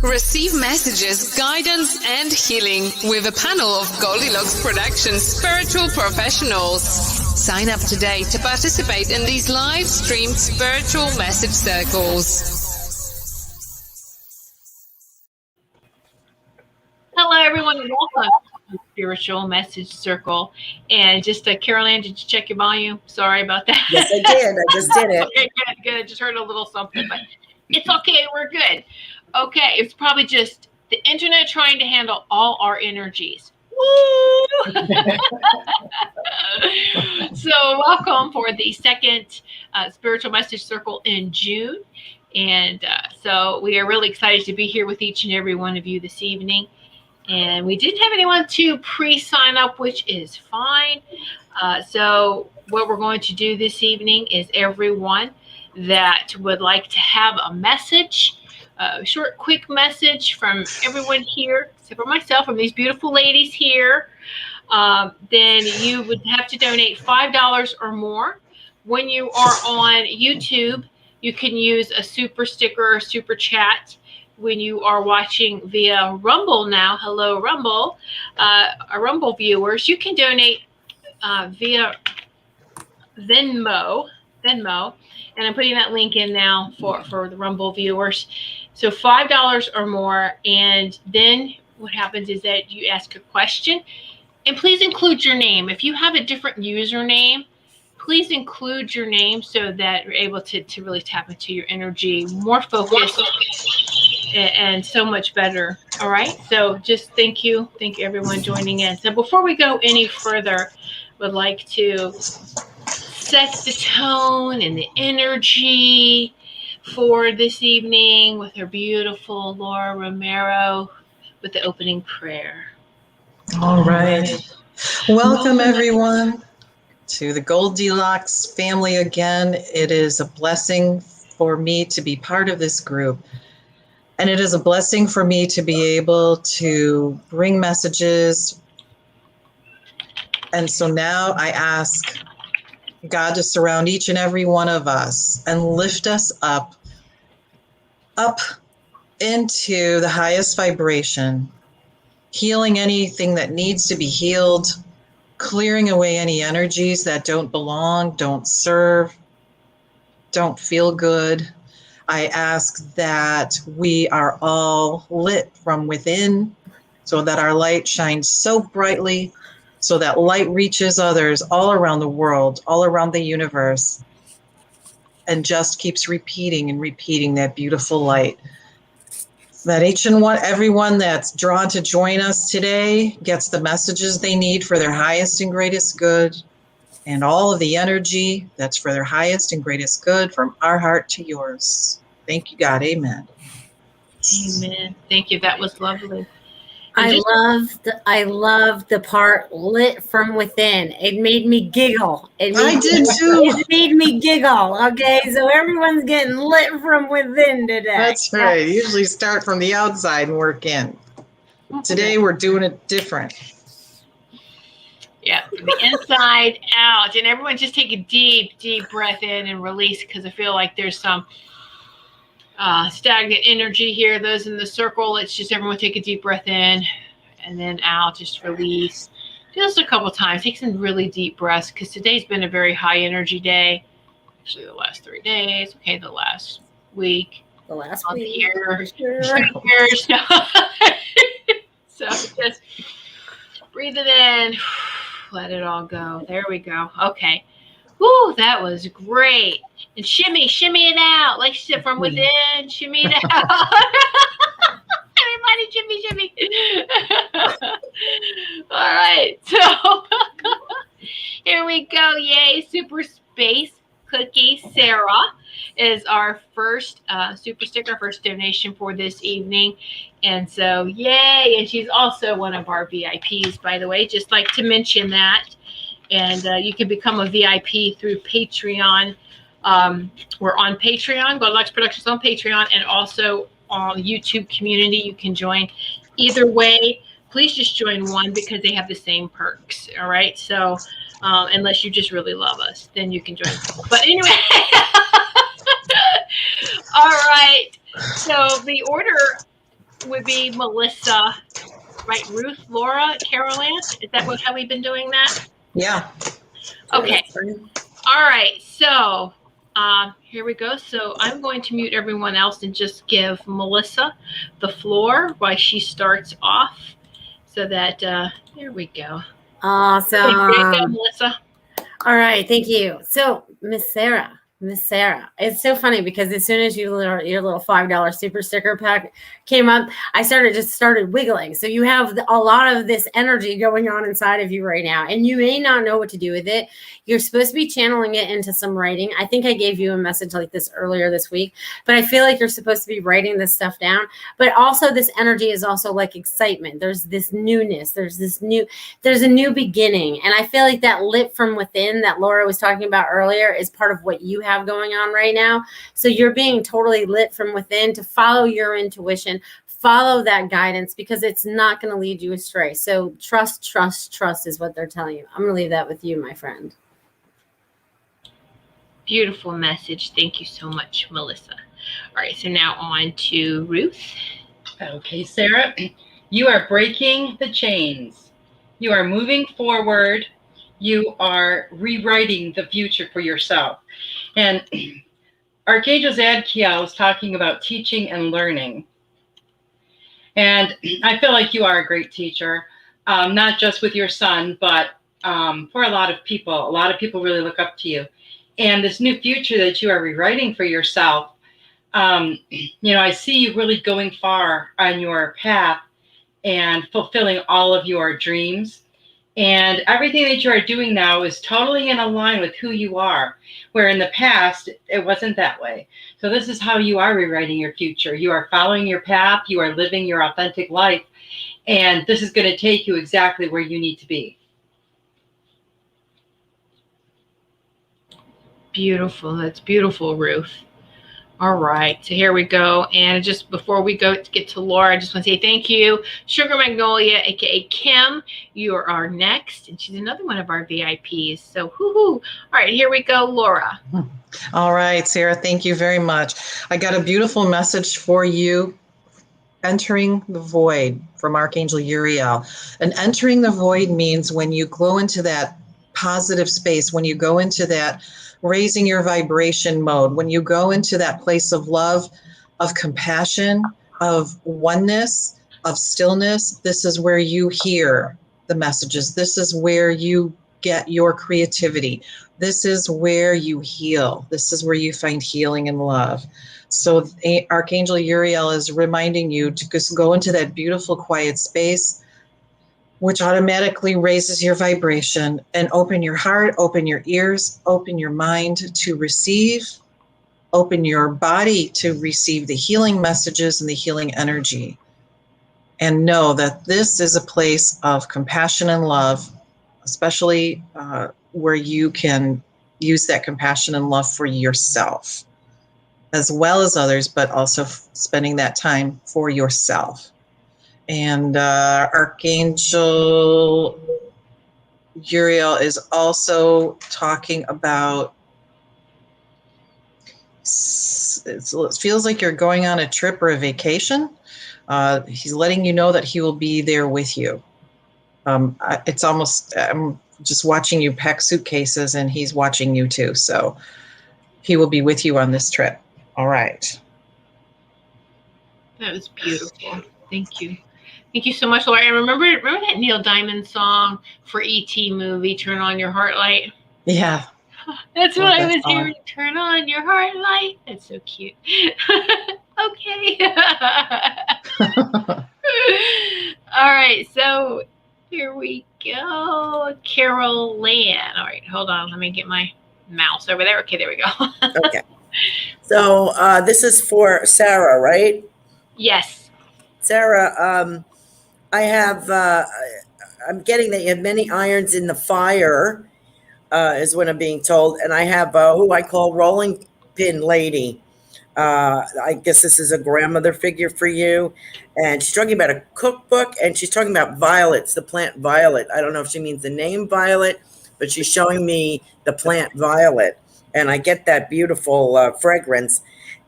Receive messages, guidance, and healing with a panel of Goldylocks Productions spiritual professionals. Sign up today to participate in these live-streamed spiritual message circles. Hello, everyone, and welcome to the Spiritual Message Circle. And just, Carol Ann, did you check your volume? Sorry about that. Yes, I did. I just did it. Okay, good. I just heard a little something, but it's okay. We're good. Okay, it's probably just the internet trying to handle all our energies. Woo! So welcome for the second Spiritual Message Circle in June. And so we are really excited to be here with each and every one of you this evening. And we didn't have anyone to pre-sign up, which is fine. So what we're going to do this evening is everyone that would like to have a message, a short, quick message from everyone here, except for myself, from these beautiful ladies here, then you would have to donate $5 or more. When you are on YouTube, you can use a super sticker or super chat. When you are watching via Rumble now, hello Rumble, our Rumble viewers, you can donate via Venmo, and I'm putting that link in now for the Rumble viewers. So $5 or more, and then what happens is that you ask a question, and please include your name. If you have a different username, please include your name so that you're able to really tap into your energy, more focused, and so much better. All right. So just thank you everyone joining in. So before we go any further, would like to set the tone and the energy for this evening with our beautiful Laura Romero with the opening prayer. All right. Welcome everyone to the Goldylocks family again. It is a blessing for me to be part of this group. And it is a blessing for me to be able to bring messages. And so now I ask God to surround each and every one of us and lift us up into the highest vibration, healing anything that needs to be healed, clearing away any energies that don't belong, don't serve, don't feel good. I ask that we are all lit from within so that our light shines so brightly, so that light reaches others all around the world, all around the universe, and just keeps repeating and repeating that beautiful light. That everyone that's drawn to join us today gets the messages they need for their highest and greatest good, and all of the energy that's for their highest and greatest good from our heart to yours. Thank you, God. Amen. Amen. Thank you. That was lovely. I love the part lit from within. It made me giggle. I did too. It made me giggle. Okay, so everyone's getting lit from within today. That's right. Usually start from the outside and work in. Today we're doing it different. Yeah, from the inside out. And everyone just take a deep, deep breath in and release, because I feel like there's some stagnant energy here. Those in the circle, let's just everyone take a deep breath in and then out, just release. Just a couple times. Take some really deep breaths, because today's been a very high energy day. Actually, the last 3 days. Okay, the last week. The last week. Year. So just breathe it in. Let it all go. There we go. Okay. Woo, that was great. And shimmy it out. Like she said, from within, shimmy it out. Everybody shimmy. All right. So here we go. Yay. Super Space Cookie Sarah is our first super sticker, first donation for this evening. And so, yay. And she's also one of our VIPs, by the way. Just like to mention that. And you can become a VIP through Patreon. We're on Patreon, Goldylocks Productions on Patreon, and also on the YouTube community. You can join either way. Please just join one, because they have the same perks. All right. So unless you just really love us, then you can join. But anyway. All right. So the order would be Melissa, right? Ruth, Laura, Carol Ann. Is that how we've been doing that? Yeah. Okay. All right. So here we go. So I'm going to mute everyone else and just give Melissa the floor while she starts off. So that there we go. Awesome. There you go, Melissa. All right, thank you. So, Miss Sarah, it's so funny because as soon as your little $5 super sticker pack came up, I started wiggling. So you have a lot of this energy going on inside of you right now, and you may not know what to do with it. You're supposed to be channeling it into some writing. I think I gave you a message like this earlier this week, but I feel like you're supposed to be writing this stuff down. But also, this energy is also like excitement. There's this newness. There's a new beginning, and I feel like that lit from within that Laura was talking about earlier is part of what you have going on right now. So you're being totally lit from within to follow your intuition, follow that guidance, because it's not going to lead you astray. So trust is what they're telling you. I'm going to leave that with you, my friend. Beautiful message. Thank you so much, Melissa. All right, so now on to Ruth. Okay, Sarah, you are breaking the chains. You are moving forward. You are rewriting the future for yourself. And Archangel Zadkiel is talking about teaching and learning. And I feel like you are a great teacher, not just with your son, but for a lot of people. A lot of people really look up to you. And this new future that you are rewriting for yourself, I see you really going far on your path and fulfilling all of your dreams. And everything that you are doing now is totally in line with who you are, where in the past, it wasn't that way. So this is how you are rewriting your future. You are following your path. You are living your authentic life. And this is going to take you exactly where you need to be. Beautiful. That's beautiful, Ruth. All right, so here we go. And just before we get to Laura, I just want to say thank you, Sugar Magnolia, aka Kim. You are next, and she's another one of our VIPs. So, All right, here we go, Laura. All right, Sarah, thank you very much. I got a beautiful message for you. Entering the void from Archangel Uriel. And entering the void means when you go into that positive space, when you go into that raising your vibration mode, when you go into that place of love, of compassion, of oneness, of stillness, this is where you hear the messages. This is where you get your creativity. This is where you heal. This is where you find healing and love. So Archangel Uriel is reminding you to just go into that beautiful quiet space, which automatically raises your vibration, and open your heart, open your ears, open your mind to receive, open your body to receive the healing messages and the healing energy. And know that this is a place of compassion and love, especially where you can use that compassion and love for yourself, as well as others, but also spending that time for yourself. And Archangel Uriel is also talking about, it feels like you're going on a trip or a vacation. He's letting you know that he will be there with you. It's almost, I'm just watching you pack suitcases and he's watching you too. So he will be with you on this trip. All right. That was beautiful. Thank you. Thank you so much, Laura. And remember that Neil Diamond song for E.T. movie, Turn On Your Heart Light? Yeah. That's what I was hearing. Turn on your heart light. That's so cute. Okay. All right. So here we go. Carol Ann. All right. Hold on. Let me get my mouse over there. Okay. There we go. Okay. So this is for Sarah, right? Yes. Sarah, I have, I'm getting that you have many irons in the fire, is what I'm being told. And I have who I call Rolling Pin Lady. I guess this is a grandmother figure for you. And she's talking about a cookbook, and she's talking about violets, the plant violet. I don't know if she means the name violet, but she's showing me the plant violet. And I get that beautiful fragrance.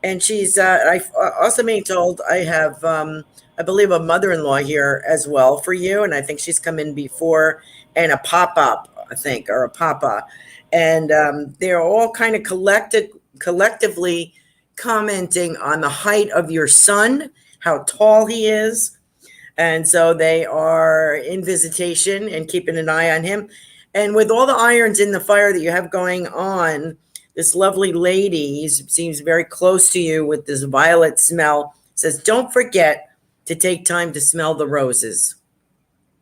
And she's, I also being told I have, I believe, a mother-in-law here as well for you. And I think she's come in before, and a pop-up, I think, or a papa. And they're all kind of collectively commenting on the height of your son, how tall he is. And so they are in visitation and keeping an eye on him. And with all the irons in the fire that you have going on, this lovely lady seems very close to you with this violet smell, says, don't forget to take time to smell the roses,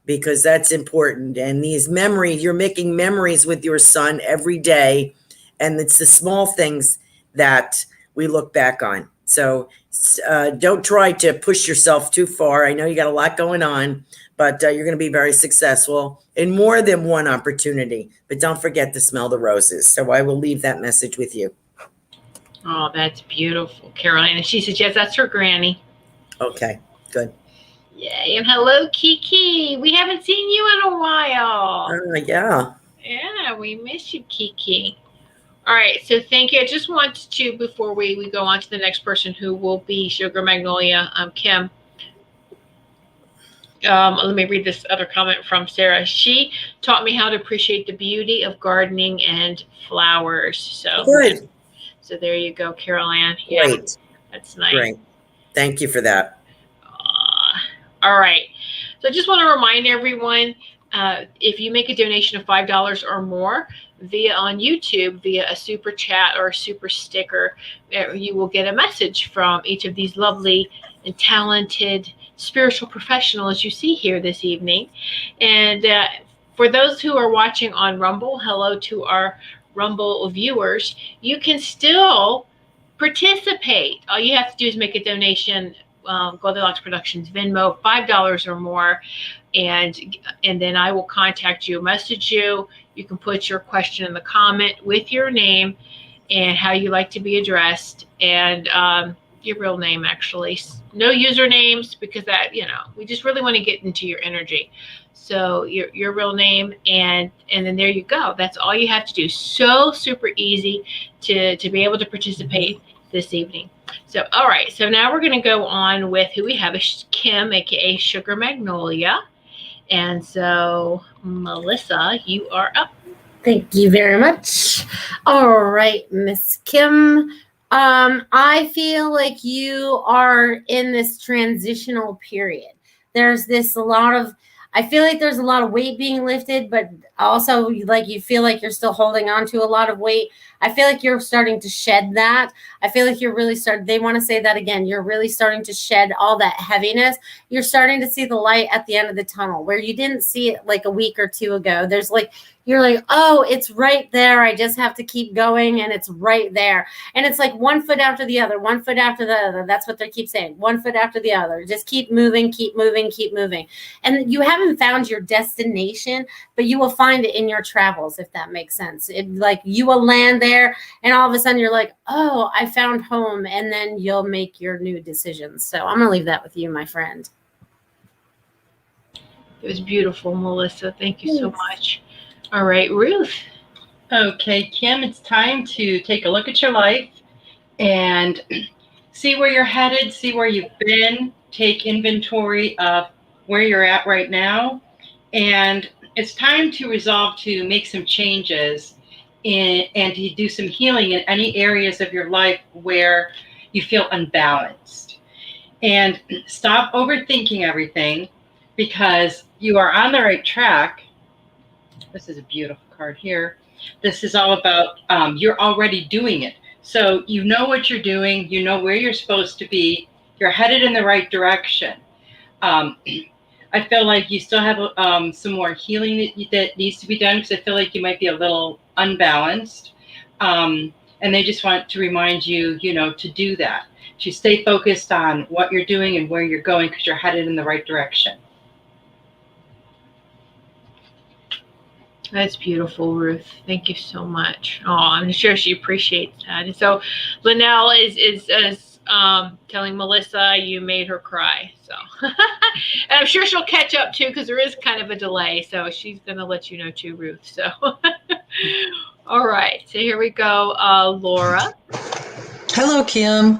because that's important. And these memories, you're making memories with your son every day. And it's the small things that we look back on. So don't try to push yourself too far. I know you got a lot going on, but you're going to be very successful in more than one opportunity. But don't forget to smell the roses. So I will leave that message with you. Oh, that's beautiful, Caroline. And she says, yes, that's her granny. Okay, good. Yay. And hello, Kiki. We haven't seen you in a while. Yeah. Yeah, we miss you, Kiki. All right, so thank you. I just wanted to, before we go on to the next person who will be Sugar Magnolia, Kim. Let me read this other comment from Sarah. She taught me how to appreciate the beauty of gardening and flowers. So good. So there you go, Carol Ann. Yeah, great. That's nice. Great. Thank you for that. All right. So I just want to remind everyone, if you make a donation of $5 or more on YouTube via a super chat or a super sticker, you will get a message from each of these lovely and talented spiritual professionals you see here this evening. And for those who are watching on Rumble, hello to our Rumble viewers. You can still participate. All you have to do is make a donation. Goldylocks Productions Venmo, $5 or more, and then I will contact you, message you. You can put your question in the comment with your name and how you like to be addressed, and your real name, actually. No usernames, because that, we just really want to get into your energy. So your real name, and then there you go. That's all you have to do. So super easy to be able to participate this evening. So, all right. So now we're going to go on with who we have is Kim, aka Sugar Magnolia. And so, Melissa, you are up. Thank you very much. All right, Miss Kim. I feel like you are in this transitional period. There's I feel like there's a lot of weight being lifted, but also like you feel like you're still holding on to a lot of weight. I feel like you're starting to shed that. I feel like you're really they want to say that again. You're really starting to shed all that heaviness. You're starting to see the light at the end of the tunnel where you didn't see it like a week or two ago. You're like, oh, it's right there. I just have to keep going, and it's right there. And it's like one foot after the other, one foot after the other. That's what they keep saying. One foot after the other. Just keep moving, keep moving, keep moving. And you haven't found your destination, but you will find it in your travels, if that makes sense. You will land there, and all of a sudden you're like, oh, I found home, and then you'll make your new decisions. So I'm going to leave that with you, my friend. It was beautiful, Melissa. Thank you so much. All right, Ruth. Okay, Kim, it's time to take a look at your life and see where you're headed, see where you've been, take inventory of where you're at right now. And it's time to resolve to make some changes and to do some healing in any areas of your life where you feel unbalanced. And stop overthinking everything, because you are on the right track. This is a beautiful card here. This is all about you're already doing it. So you know what you're doing. You know where you're supposed to be. You're headed in the right direction. I feel like you still have some more healing that needs to be done, because I feel like you might be a little unbalanced. And they just want to remind you, to do that. To stay focused on what you're doing and where you're going, because you're headed in the right direction. That's beautiful, Ruth. Thank you so much. Oh, I'm sure she appreciates that. And so Linnell is telling Melissa you made her cry. So and I'm sure she'll catch up too, because there is kind of a delay. So she's going to let you know too, Ruth. So all right. So here we go. Laura. Hello, Kim.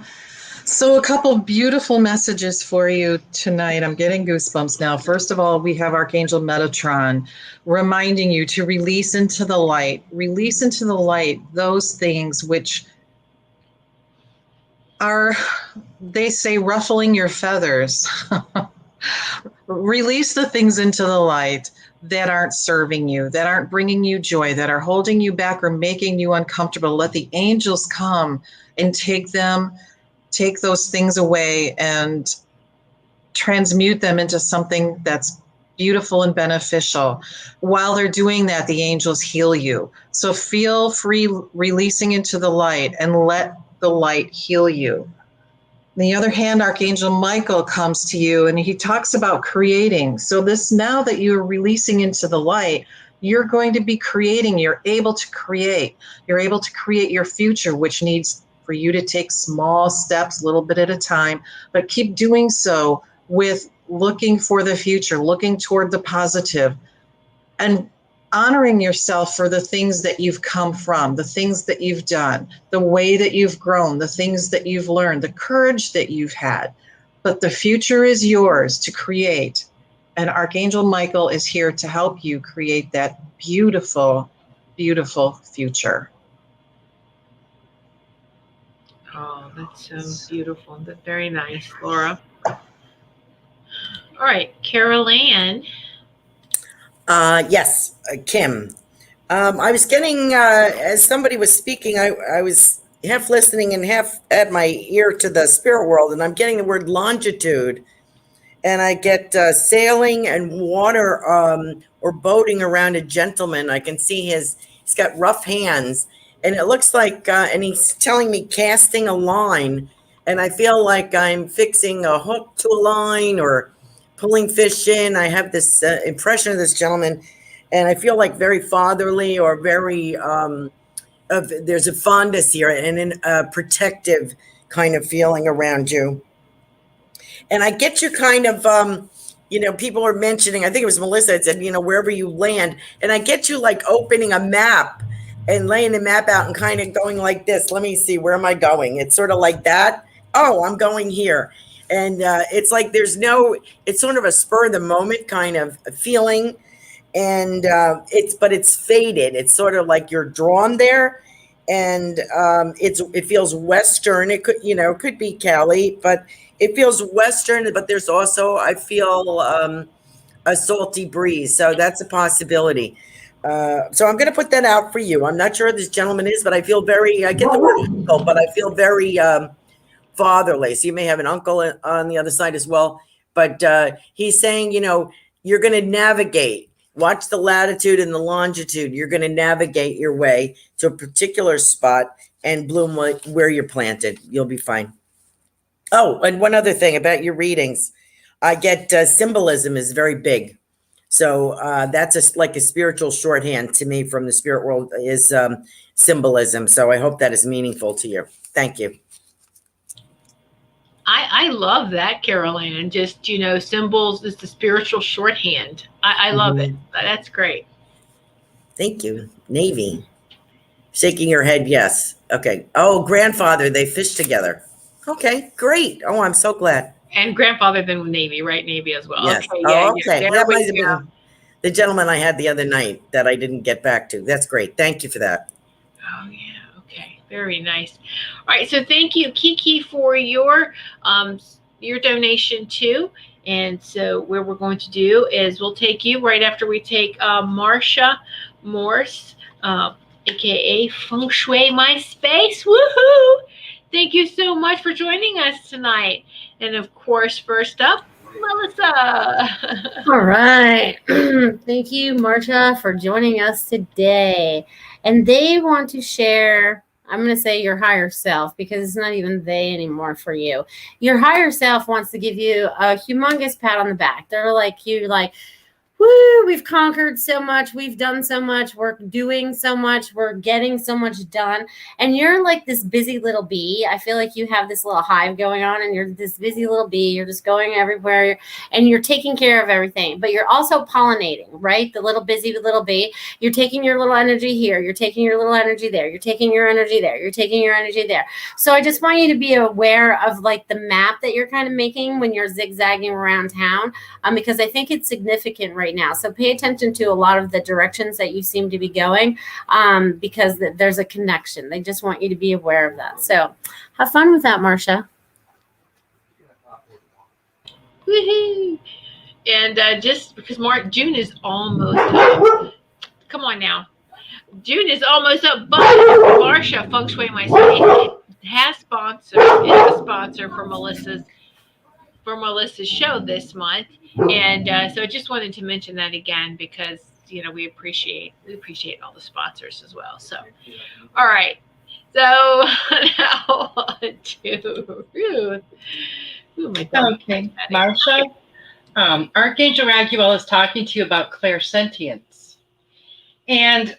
So, a couple beautiful messages for you tonight. I'm getting goosebumps now. First of all, we have Archangel Metatron reminding you to release into the light. Release into the light those things which are, they say, ruffling your feathers. Release the things into the light that aren't serving you, that aren't bringing you joy, that are holding you back or making you uncomfortable. Let the angels come and take those things away and transmute them into something that's beautiful and beneficial. While they're doing that, the angels heal you. So feel free releasing into the light and let the light heal you. On the other hand, Archangel Michael comes to you and he talks about creating. So this, now that you're releasing into the light, you're going to be creating. You're able to create. You're able to create your future, which needs for you to take small steps, a little bit at a time, but keep doing so with looking for the future, looking toward the positive, and honoring yourself for the things that you've come from, the things that you've done, the way that you've grown, the things that you've learned, the courage that you've had. But the future is yours to create. And Archangel Michael is here to help you create that beautiful, beautiful future. Oh, that's so beautiful. That's very nice, Laura. All right, Carol Ann. Yes, Kim. I was getting, as somebody was speaking, I was half listening and half at my ear to the spirit world, and I'm getting the word longitude. And I get sailing and water or boating around a gentleman. I can see he's got rough hands. And it looks like, and he's telling me casting a line. And I feel like I'm fixing a hook to a line or pulling fish in. I have this impression of this gentleman. And I feel like very fatherly or very, there's a fondness here and a protective kind of feeling around you. And I get you kind of, people are mentioning, I think it was Melissa that said, wherever you land. And I get you like opening a map and laying the map out and kind of going like this. Let me see, where am I going? It's sort of like that. Oh, I'm going here. And it's like it's sort of a spur of the moment kind of feeling. And but it's faded. It's sort of like you're drawn there. And it feels Western. It could be Cali, but it feels Western, but there's also, I feel a salty breeze. So that's a possibility. So I'm going to put that out for you. I'm not sure who this gentleman is, but I get the word uncle, but I feel very fatherly. So you may have an uncle on the other side as well. But he's saying, you're going to navigate. Watch the latitude and the longitude. You're going to navigate your way to a particular spot and bloom where you're planted. You'll be fine. Oh, and one other thing about your readings. I get symbolism is very big. So that's like a spiritual shorthand to me from the spirit world is symbolism. So I hope that is meaningful to you. Thank you. I love that, Carol Ann. Just, symbols is the spiritual shorthand. I love it. That's great. Thank you. Navy. Shaking your head, yes. Okay. Oh, grandfather, they fished together. Okay, great. Oh, I'm so glad. And grandfather then with Navy, right? Navy as well. Yes. Okay. Yeah, okay. That might have been the gentleman I had the other night that I didn't get back to. That's great. Thank you for that. Oh, yeah. Okay. Very nice. All right. So thank you, Kiki, for your donation too. And so what we're going to do is we'll take you right after we take Marsha Morse, aka Feng Shui My Space. Woohoo! Thank you so much for joining us tonight. And of course, first up, Melissa. All right. Thank you, Marsha, for joining us today. And they want to share, I'm going to say your higher self, because it's not even they anymore for you. Your higher self wants to give you a humongous pat on the back. They're like, woo, we've conquered so much, we've done so much, we're doing so much, we're getting so much done. And you're like this busy little bee. I feel like you have this little hive going on, and you're this busy little bee. You're just going everywhere, and you're taking care of everything, but you're also pollinating, right? The little busy little bee. You're taking your little energy here, you're taking your little energy there, you're taking your energy there, you're taking your energy there. So I just want you to be aware of like the map that you're kind of making when you're zigzagging around town, because I think it's significant right now. So pay attention to a lot of the directions that you seem to be going, because there's a connection. They just want you to be aware of that. So have fun with that, Marcia. Woohoo! And just because June is almost up. Come on now. June is almost up, but Marcia, Feng Shui Myself, has sponsored, is a sponsor for Melissa's show this month. And so I just wanted to mention that again, because we appreciate all the sponsors as well. So all right, so now on to Ruth. Okay, Marcia, Archangel Raguel is talking to you about clairsentience, and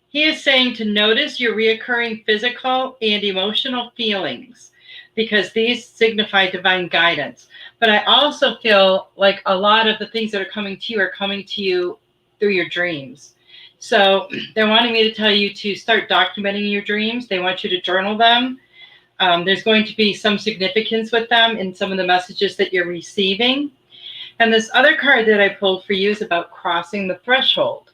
he is saying to notice your reoccurring physical and emotional feelings, because these signify divine guidance. But I also feel like a lot of the things that are coming to you through your dreams. So they're wanting me to tell you to start documenting your dreams. They want you to journal them. There's going to be some significance with them in some of the messages that you're receiving. And this other card that I pulled for you is about crossing the threshold.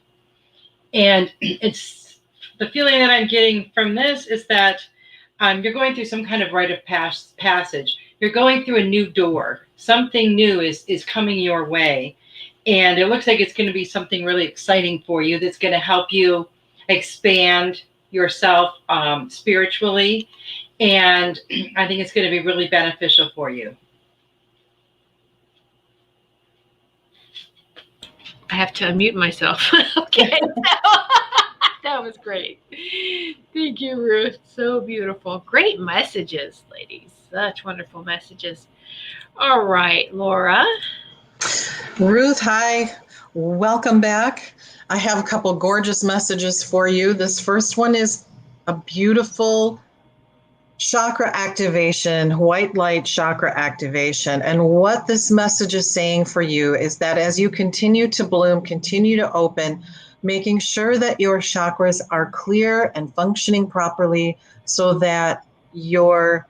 And it's the feeling that I'm getting from this is that you're going through some kind of rite of passage. You're going through a new door. Something new is coming your way. And it looks like it's going to be something really exciting for you that's going to help you expand yourself spiritually. And I think it's going to be really beneficial for you. I have to unmute myself. Okay. That was great. Thank you, Ruth. So beautiful. Great messages, ladies. Such wonderful messages. All right, Laura. Ruth, hi. Welcome back. I have a couple gorgeous messages for you. This first one is a beautiful chakra activation, white light chakra activation. And what this message is saying for you is that as you continue to bloom, continue to open, making sure that your chakras are clear and functioning properly so that your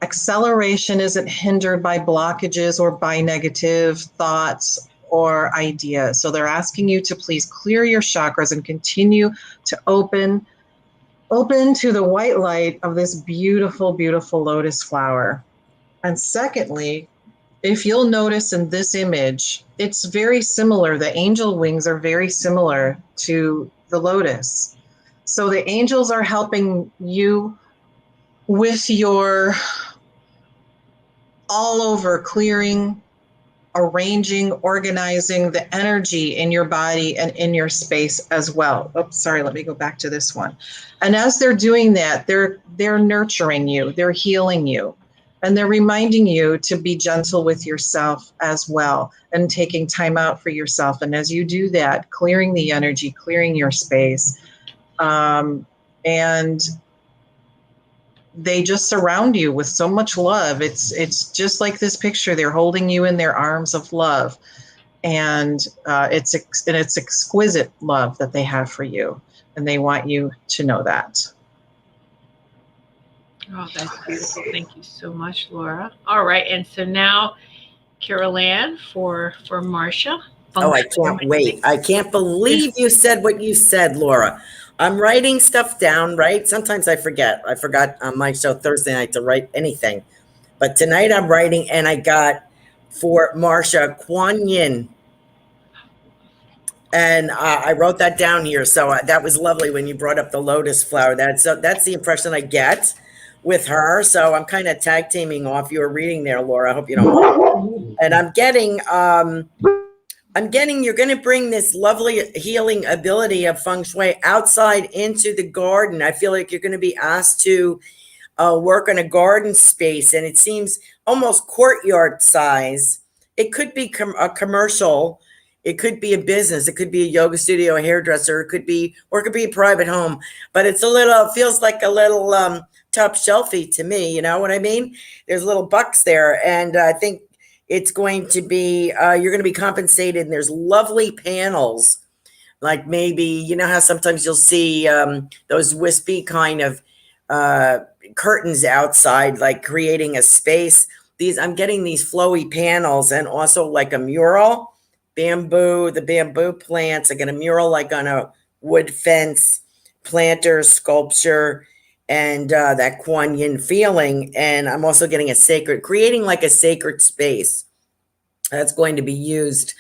acceleration isn't hindered by blockages or by negative thoughts or ideas. So they're asking you to please clear your chakras and continue to open to the white light of this beautiful, beautiful lotus flower. And secondly, if you'll notice in this image, it's very similar. The angel wings are very similar to the lotus. So the angels are helping you with your all over clearing, arranging, organizing the energy in your body and in your space as well. Oops, sorry, let me go back to this one. And as they're doing that, they're nurturing you, they're healing you, and they're reminding you to be gentle with yourself as well and taking time out for yourself. And as you do that, clearing the energy, clearing your space, and they just surround you with so much love. It's just like this picture. They're holding you in their arms of love, and it's exquisite love that they have for you, and they want you to know that. Oh, that's beautiful. Thank you so much, Laura. All right, and so now, Carol Ann for Marcia. Oh, I can't wait. I can't believe you said what you said, Laura. I'm writing stuff down, right? Sometimes I forget. I forgot on my show Thursday night to write anything. But tonight I'm writing, and I got for Marcia Kuan Yin. And I wrote that down here. So that was lovely when you brought up the lotus flower. That's the impression I get with her. So I'm kind of tag teaming off. You were reading there, Laura. I hope you don't mind. And I'm getting you're going to bring this lovely healing ability of feng shui outside into the garden. I feel like you're going to be asked to work on a garden space, and it seems almost courtyard size. It could be a commercial. It could be a business. It could be a yoga studio, a hairdresser. It could be a private home. But it's feels like a little top shelfy to me. You know what I mean? There's little bucks there, and I think it's going to be you're going to be compensated. And there's lovely panels, like maybe you know how sometimes you'll see those wispy kind of curtains outside, like creating a space. I'm getting these flowy panels, and also like a mural. The bamboo plants. I get a mural like on a wood fence, planter, sculpture, and that Kuan Yin feeling. And I'm also getting creating like a sacred space that's going to be used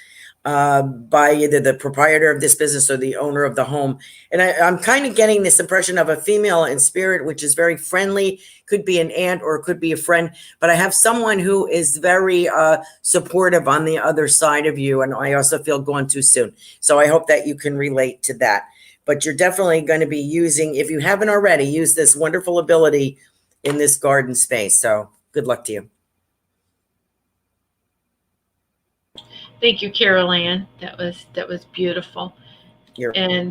by either the proprietor of this business or the owner of the home. And I'm kind of getting this impression of a female in spirit, which is very friendly, could be an aunt or it could be a friend, but I have someone who is very supportive on the other side of you. And I also feel gone too soon. So I hope that you can relate to that. But you're definitely going to be using, if you haven't already, use this wonderful ability in this garden space. So good luck to you. Thank you, Carol Ann. That was beautiful. And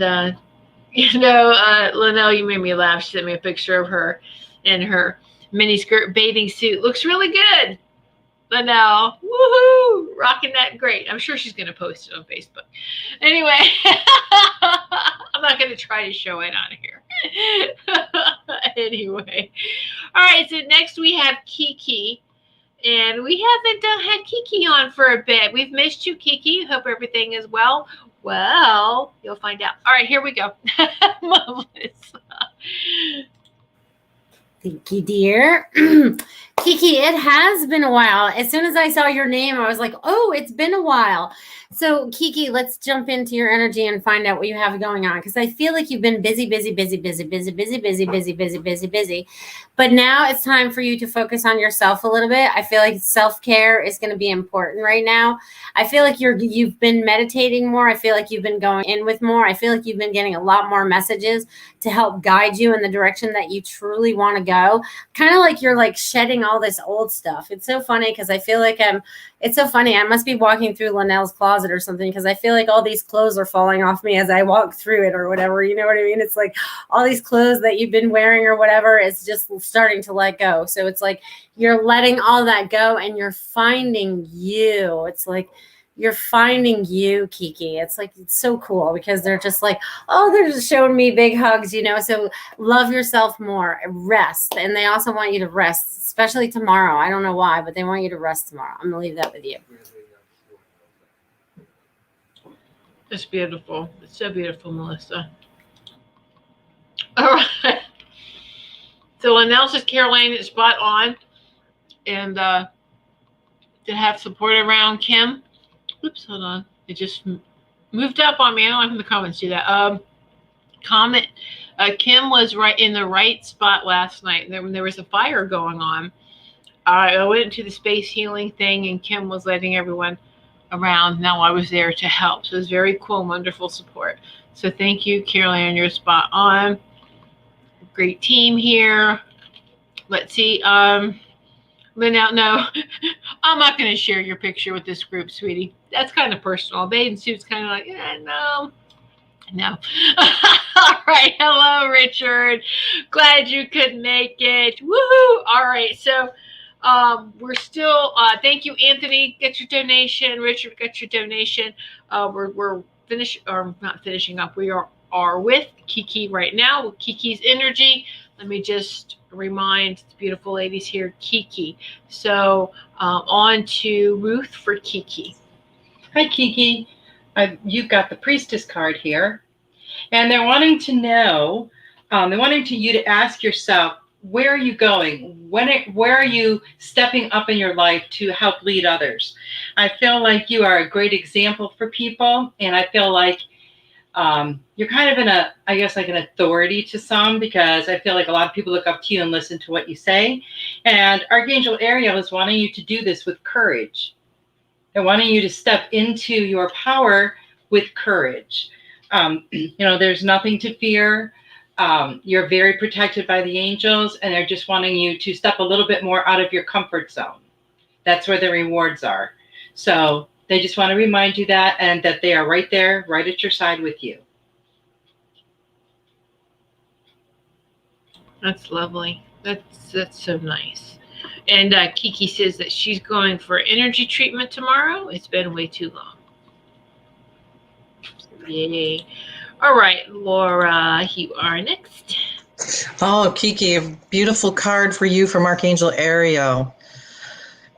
Linnell, you made me laugh. She sent me a picture of her in her miniskirt bathing suit. Looks really good. Linnell, woohoo, rocking that great. I'm sure she's going to post it on Facebook. Anyway, I'm not going to try to show it on here. Anyway, all right. So next we have Kiki. And we haven't had Kiki on for a bit. We've missed you, Kiki. Hope everything is well. Well, you'll find out. All right, here we go. Melissa. Thank you, dear. Kiki, it has been a while. As soon as I saw your name, I was like, oh, it's been a while. So, Kiki, let's jump into your energy and find out what you have going on. Because I feel like you've been busy. But now it's time for you to focus on yourself a little bit. I feel like self-care is going to be important right now. I feel like you've been meditating more. I feel like you've been going in with more. I feel like you've been getting a lot more messages to help guide you in the direction that you truly want to go. Kind of like you're like shedding all this old stuff. It's so funny because I feel like it's so funny. I must be walking through Linnell's closet or something because I feel like all these clothes are falling off me as I walk through it or whatever. You know what I mean? It's like all these clothes that you've been wearing or whatever is just starting to let go. So it's like you're letting all that go and you're finding you. It's like you're finding you, Kiki. It's like, it's so cool because they're just like, oh, they're just showing me big hugs, you know? So love yourself more, rest. And they also want you to rest, especially tomorrow. I don't know why, but they want you to rest tomorrow. I'm going to leave that with you. It's beautiful. It's so beautiful, Melissa. All right. So Linnell says Caroline is spot on. And to have support around Kim. Oops, hold on. It just moved up on me. I don't like when the comments do that. Kim was right in the right spot last night. When there was a fire going on, I went into the space healing thing, and Kim was letting everyone around. Now I was there to help. So it was very cool, wonderful support. So thank you, Caroline. You're spot on. Great team here. Let's see. Linnell, no, I'm not going to share your picture with this group, sweetie. That's kind of personal. Bathing suit's kind of like, no. All right. Hello, Richard. Glad you could make it. Woohoo. All right. So we're still, thank you, Anthony. Get your donation. Richard, get your donation. We're not finishing up. We are with Kiki right now, with Kiki's energy. Let me just remind the beautiful ladies here, Kiki. So on to Ruth for Kiki. Hi, Kiki. You've got the priestess card here. And they're wanting to know, you to ask yourself, where are you going? Where are you stepping up in your life to help lead others? I feel like you are a great example for people. And I feel like you're kind of an authority to some, because I feel like a lot of people look up to you and listen to what you say. And Archangel Ariel is wanting you to do this with courage. They're wanting you to step into your power with courage. There's nothing to fear. You're very protected by the angels, and they're just wanting you to step a little bit more out of your comfort zone. That's where the rewards are. So They just want to remind you that, and that they are right there, right at your side with you. That's lovely. That's so nice. And Kiki says that she's going for energy treatment tomorrow. It's been way too long. Yay. All right, Laura, you are next. Oh, Kiki, a beautiful card for you from Archangel Ariel.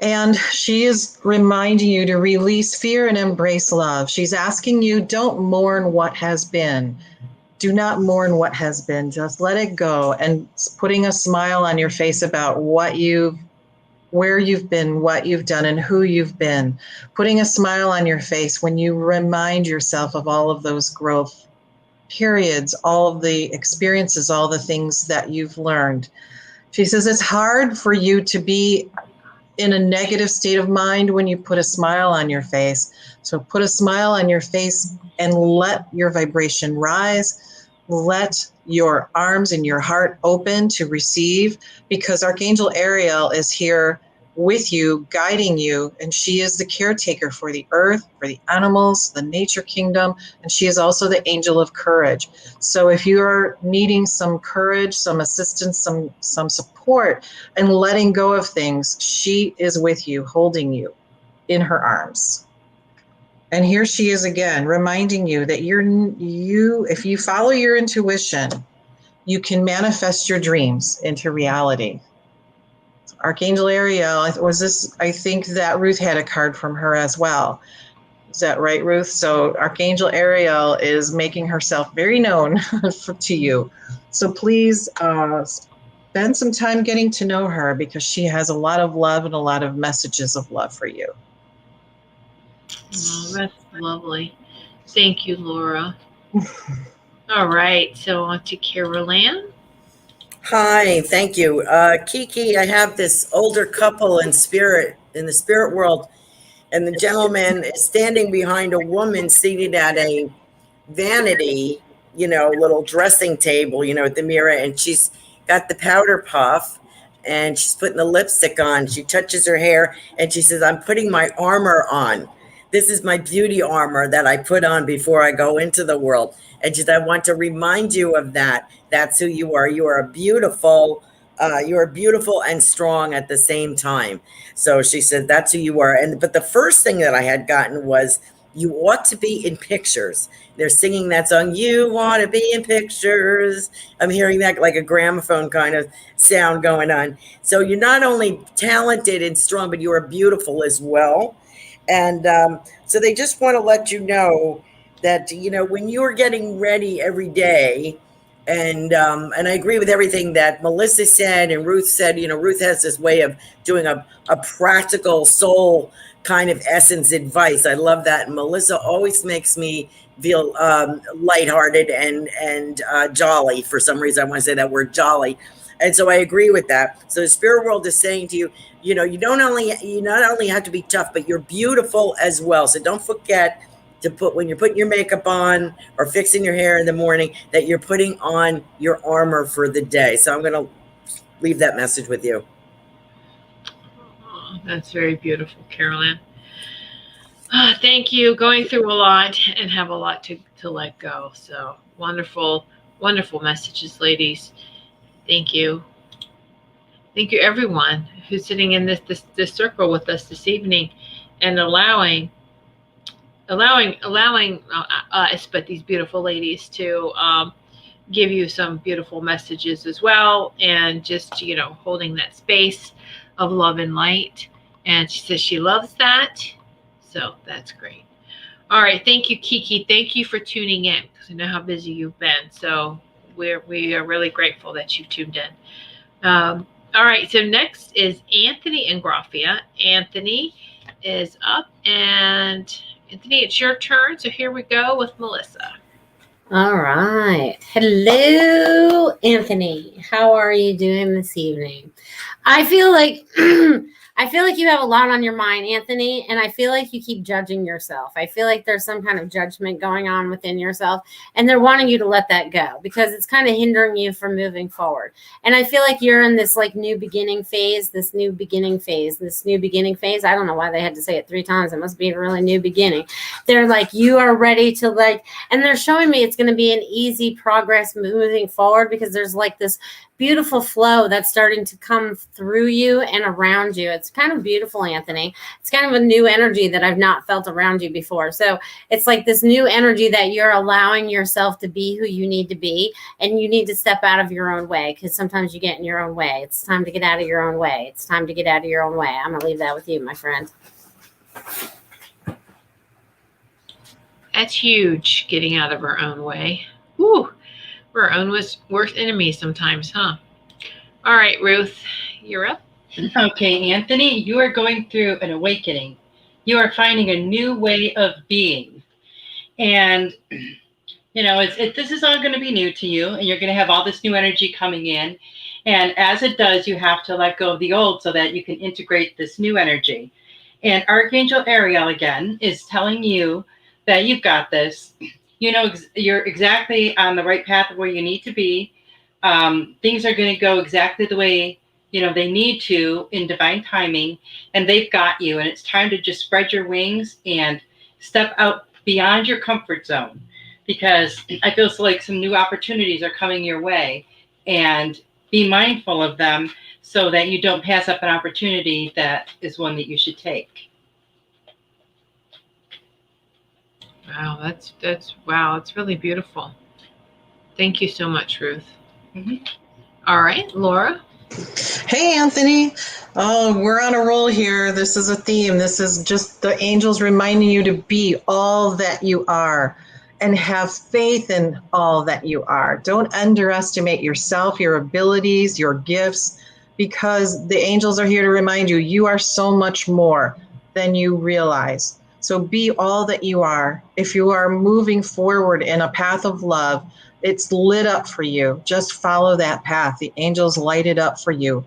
And she is reminding you to release fear and embrace love. She's asking you, don't mourn what has been. Do not mourn what has been. Just let it go, and putting a smile on your face about where you've been, what you've done, and who you've been. Putting a smile on your face when you remind yourself of all of those growth periods, all of the experiences, all the things that you've learned. She says it's hard for you to be in a negative state of mind when you put a smile on your face. So put a smile on your face and let your vibration rise. Let your arms and your heart open to receive, because Archangel Ariel is here with you, guiding you, and she is the caretaker for the earth, for the animals, the nature kingdom, and she is also the angel of courage. So if you are needing some courage, some assistance, some support, and letting go of things, she is with you, holding you in her arms. And here she is again, reminding you that if you follow your intuition, you can manifest your dreams into reality. Archangel Ariel, I think that Ruth had a card from her as well. Is that right, Ruth? So Archangel Ariel is making herself very known to you. So please spend some time getting to know her, because she has a lot of love and a lot of messages of love for you. Oh, that's lovely. Thank you, Laura. All right, so on to Carol Ann. Hi, thank you. Kiki, I have this older couple in the spirit world, and the gentleman is standing behind a woman seated at a vanity, little dressing table, at the mirror, and she's got the powder puff and she's putting the lipstick on. She touches her hair and she says, I'm putting my armor on. This is my beauty armor that I put on before I go into the world. And she said, I want to remind you of that. That's who you are. You are beautiful and strong at the same time. So she said, that's who you are. But the first thing that I had gotten was, you ought to be in pictures. They're singing that song, you want to be in pictures. I'm hearing that like a gramophone kind of sound going on. So you're not only talented and strong, but you are beautiful as well. And so they just want to let you know that, when you're getting ready every day, and I agree with everything that Melissa said and Ruth said. Ruth has this way of doing a practical soul kind of essence advice. I love that. And Melissa always makes me feel lighthearted and jolly. For some reason, I want to say that word, jolly. And so I agree with that. So the spirit world is saying to you, you not only have to be tough, but you're beautiful as well. So don't forget to when you're putting your makeup on or fixing your hair in the morning, that you're putting on your armor for the day. So I'm going to leave that message with you. Oh, that's very beautiful, Carol Ann. Thank you. Going through a lot and have a lot to let go. So wonderful, wonderful messages, ladies. Thank you. Thank you, everyone who's sitting in this circle with us this evening and allowing us, but these beautiful ladies, to give you some beautiful messages as well, and just holding that space of love and light. And she says she loves that, so that's great. All right, thank you, Kiki. Thank you for tuning in, because I know how busy you've been. So we are really grateful that you've tuned in. All right, so next is Anthony and Graphia. Anthony is up, and Anthony, it's your turn. So here we go with Melissa. All right. Hello, Anthony. How are you doing this evening? I feel like I feel like you have a lot on your mind, Anthony, and I feel like you keep judging yourself. I feel like there's some kind of judgment going on within yourself, and they're wanting you to let that go because it's kind of hindering you from moving forward. And I feel like you're in this like new beginning phase, this new beginning phase. I don't know why they had to say it 3 times. It must be a really new beginning. They're like, you are ready to like, and they're showing me it's going to be an easy progress moving forward because there's like this beautiful flow that's starting to come through you and around you. It's kind of beautiful, Anthony. It's kind of a new energy that I've not felt around you before. So it's like this new energy that you're allowing yourself to be who you need to be, and you need to step out of your own way because sometimes you get in your own way. It's time to get out of your own way. It's time to get out of your own way. I'm going to leave that with you, my friend. That's huge, getting out of our own way. Whew. We're our own worst enemies sometimes, huh? All right, Ruth, you're up. Okay, Anthony, you are going through an awakening. You are finding a new way of being. And, you know, this is all going to be new to you, and you're going to have all this new energy coming in. And as it does, you have to let go of the old so that you can integrate this new energy. And Archangel Ariel, again, is telling you that you've got this. You know, you're exactly on the right path of where you need to be. Things are going to go exactly the way, you know, they need to in divine timing, and they've got you. And it's time to just spread your wings and step out beyond your comfort zone, because I feel like some new opportunities are coming your way, and be mindful of them so that you don't pass up an opportunity that is one that you should take. Wow, that's really beautiful. Thank you so much, Ruth. Mm-hmm. All right, Laura. Hey, Anthony. Oh, we're on a roll here. This is a theme. This is just the angels reminding you to be all that you are and have faith in all that you are. Don't underestimate yourself, your abilities, your gifts, because the angels are here to remind you, you are so much more than you realize. So be all that you are. If you are moving forward in a path of love, it's lit up for you. Just follow that path. The angels light it up for you.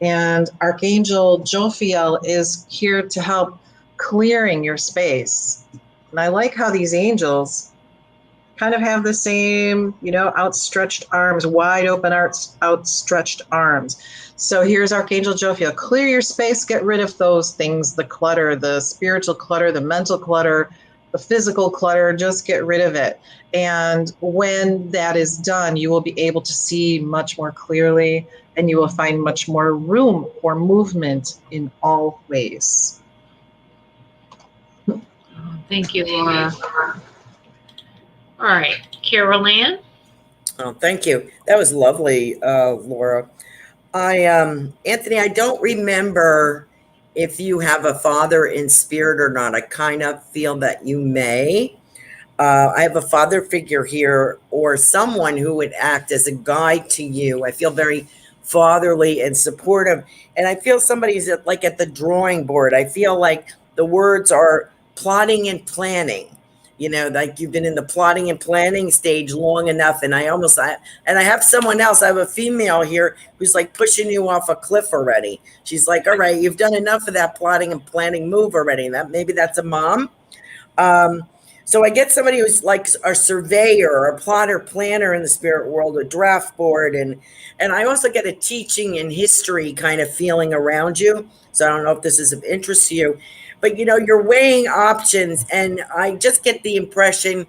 And Archangel Jophiel is here to help clearing your space. And I like how these angels kind of have the same, you know, outstretched arms, wide open outstretched arms. So here's Archangel Jophiel. Clear your space, get rid of those things, the clutter, the spiritual clutter, the mental clutter, the physical clutter, just get rid of it. And when that is done, you will be able to see much more clearly, and you will find much more room for movement in all ways. Oh, thank you, Laura. All right, Carol Ann. Oh, thank you. That was lovely, Laura. Anthony, I don't remember if you have a father in spirit or not. I kind of feel that you may. I have a father figure here, or someone who would act as a guide to you. I feel very fatherly and supportive. And I feel somebody's at the drawing board. I feel like the words are plotting and planning. You know, like you've been in the plotting and planning stage long enough. And I have someone else. I have a female here who's like pushing you off a cliff already. She's like, all right, you've done enough of that plotting and planning move already. Maybe that's a mom. So I get somebody who's like a surveyor or a plotter planner in the spirit world, a draft board. And I also get a teaching and history kind of feeling around you. So I don't know if this is of interest to you. But, you know, you're weighing options, and I just get the impression,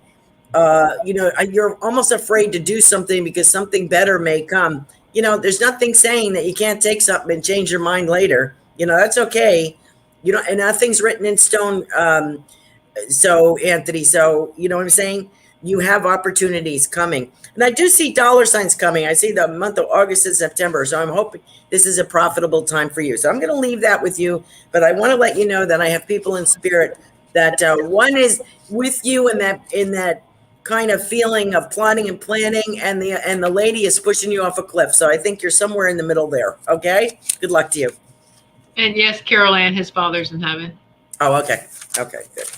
you know, you're almost afraid to do something because something better may come. You know, there's nothing saying that you can't take something and change your mind later. You know, that's okay. You know, and nothing's written in stone. So, Anthony, you know what I'm saying? You have opportunities coming. And I do see dollar signs coming. I see the month of August and September. So I'm hoping this is a profitable time for you. So I'm going to leave that with you. But I want to let you know that I have people in spirit that one is with you in that kind of feeling of plotting and planning, and the lady is pushing you off a cliff. So I think you're somewhere in the middle there. Okay? Good luck to you. And yes, Carol Ann, his father's in heaven. Oh, okay. Okay, good.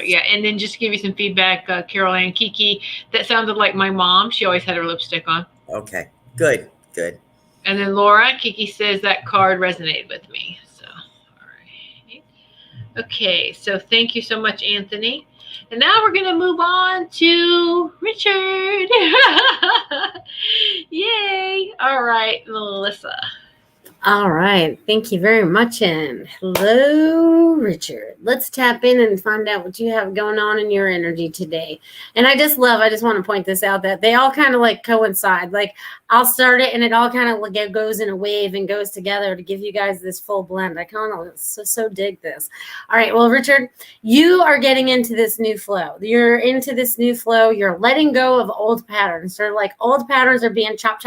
Yeah, and then just to give you some feedback, Carol Ann, Kiki, that sounded like my mom. She always had her lipstick on. Okay, good. And then Laura, Kiki says that card resonated with me. So Okay, so thank you so much, Anthony. And now we're going to move on to Richard. Yay. All right, Melissa. All right. Thank you very much. And hello, Richard. Let's tap in and find out what you have going on in your energy today. And I just want to point this out that they all kind of like coincide. Like I'll start it and it all kind of goes in a wave and goes together to give you guys this full blend. I kind of so dig this. All right. Well, Richard, you are getting into this new flow. You're into this new flow. You're letting go of old patterns. They're like old patterns are being chop.